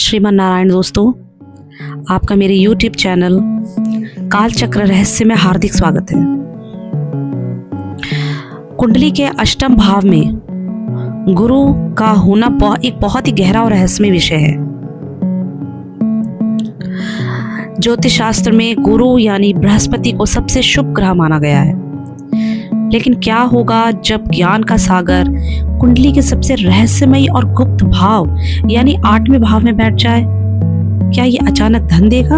श्रीमन नारायण दोस्तों, आपका मेरे YouTube चैनल कालचक्र रहस्य में हार्दिक स्वागत है। कुंडली के अष्टम भाव में गुरु का होना एक बहुत ही गहरा और रहस्यमय विषय है। ज्योतिष शास्त्र में गुरु यानी बृहस्पति को सबसे शुभ ग्रह माना गया है। लेकिन क्या होगा जब ज्ञान का सागर कुंडली के सबसे रहस्यमय और गुप्त भाव यानी 8वें भाव में बैठ जाए? क्या ये अचानक धन देगा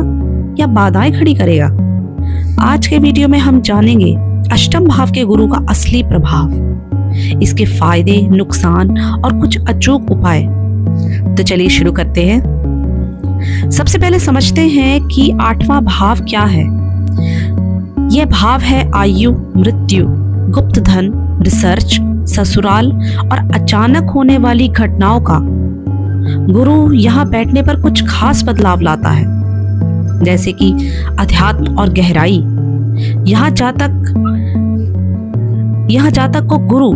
या बाधाएं खड़ी करेगा? आज के वीडियो में हम जानेंगे अष्टम भाव के गुरु का असली प्रभाव, इसके फायदे, नुकसान और कुछ अचूक उपाय। तो चलिए शुरू करते हैं। सबसे पहले समझते हैं कि 8वां भाव क्या है। यह भाव है आयु, मृत्यु, गुप्त धन, रिसर्च, ससुराल और अचानक होने वाली घटनाओं का। गुरु यहाँ बैठने पर कुछ खास बदलाव लाता है, जैसे कि अध्यात्म और गहराई। यहाँ जातक को गुरु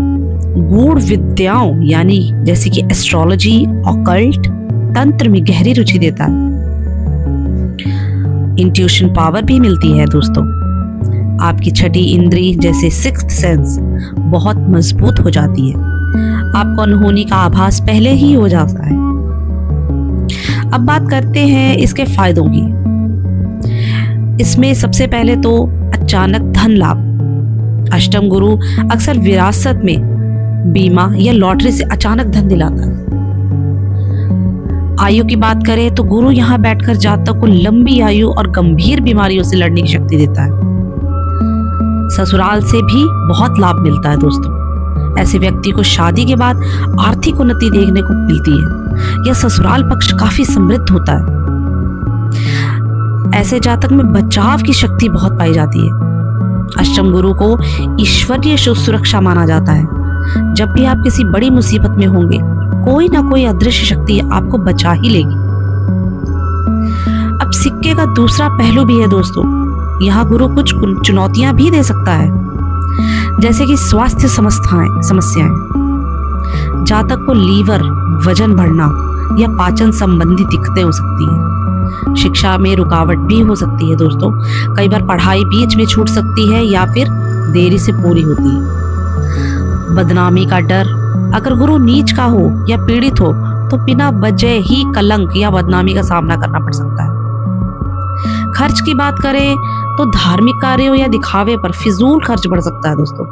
गूढ़ विद्याओं यानी जैसे कि एस्ट्रोलॉजी, ऑकल्ट, तंत्र में गहरी रुचि देता है। इंट्यूशन पावर भी मिलती है दोस्तों। आपकी छठी इंद्री जैसे सिक्स्थ सेंस बहुत मजबूत हो जाती है। आपको अनहोनी का आभास पहले ही हो जाता है। अब बात करते हैं इसके फायदों की। इसमें सबसे पहले तो अचानक धन लाभ। अष्टम गुरु अक्सर विरासत में, बीमा या लॉटरी से अचानक धन दिलाता है। आयु की बात करें तो गुरु यहाँ बैठकर जातक को लंबी आयु और गंभीर बीमारियों से लड़ने की शक्ति देता है। ससुराल से भी बहुत लाभ मिलता है दोस्तों। ऐसे व्यक्ति को शादी के बाद आर्थिक उन्नति देखने को मिलती है। यह ससुराल पक्ष काफी समृद्ध होता है। ऐसे जातक में बचाव की शक्ति बहुत पाई जाती है। अष्टम गुरु को ईश्वरीय सुरक्षा माना जाता है। जब भी आप किसी बड़ी मुसीबत में होंगे, कोई ना कोई अदृश्य शक्ति आपको बचा ही लेगी। अब सिक्के का दूसरा पहलू भी है दोस्तों। यहाँ गुरु कुछ चुनौतियां भी दे सकता है, जैसे कि स्वास्थ्य समस्याएं। जातक को लीवर, वजन बढ़ना या पाचन संबंधी दिक्कतें हो सकती है। शिक्षा में रुकावट भी हो सकती है दोस्तों। कई बार पढ़ाई बीच में छूट सकती है या फिर देरी से पूरी होती है। बदनामी का डर। अगर गुरु नीच का हो या पीड़ित हो तो बिना वजह ही कलंक या बदनामी का सामना करना पड़ सकता है। खर्च की बात करें तो धार्मिक कार्यों या दिखावे पर फिजूल खर्च बढ़ सकता है दोस्तों।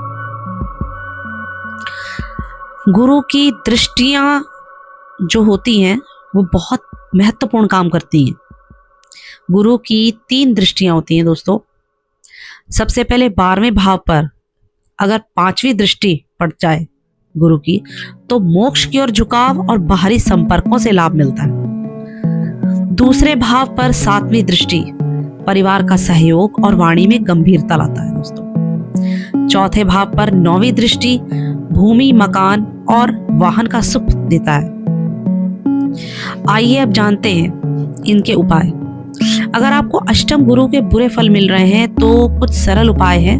गुरु की दृष्टियां जो होती हैं वो बहुत महत्वपूर्ण काम करती हैं। गुरु की 3 दृष्टियां होती हैं दोस्तों। सबसे पहले 12वें भाव पर अगर 5वीं दृष्टि पड़ जाए गुरु की, तो मोक्ष की ओर झुकाव और बाहरी संपर्कों से लाभ मिलता है। दूसरे भाव पर 7वीं दृष्टि परिवार का सहयोग और वाणी में गंभीरता लाता है दोस्तों। चौथे भाव पर 9वीं दृष्टि भूमि, मकान और वाहन का सुख देता है। आइए अब जानते हैं इनके उपाय। अगर आपको अष्टम गुरु के बुरे फल मिल रहे हैं तो कुछ सरल उपाय हैं,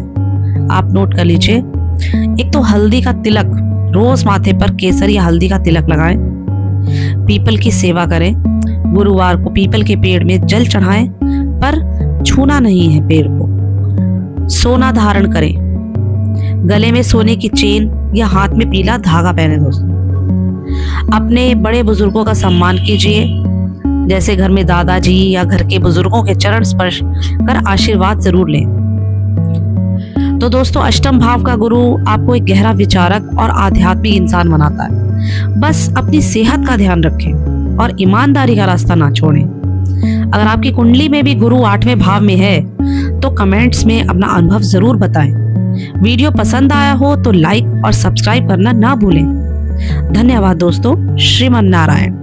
आप नोट कर लीजिए। एक तो हल्दी का तिलक, रोज माथे पर केसर या हल्दी का तिलक लगाएं। पीपल की सेवा करें। गुरुवार को पीपल के पेड़ में जल चढ़ाएं, पर छूना नहीं है पेड़ को। सोना धारण करें। गले में सोने की चेन या हाथ में पीला धागा पहने दोस्तों। अपने बड़े बुजुर्गों का सम्मान कीजिए, जैसे घर में दादाजी या घर के बुजुर्गों के चरण स्पर्श कर आशीर्वाद जरूर लें। तो दोस्तों, अष्टम भाव का गुरु आपको एक गहरा विचारक और आध्यात्मिक इंसान बनाता है। बस अपनी सेहत का ध्यान रखें और ईमानदारी का रास्ता ना छोड़ें। अगर आपकी कुंडली में भी गुरु 8वें भाव में है तो कमेंट्स में अपना अनुभव जरूर बताएं। वीडियो पसंद आया हो तो लाइक और सब्सक्राइब करना ना भूलें। धन्यवाद दोस्तों। श्रीमन नारायण।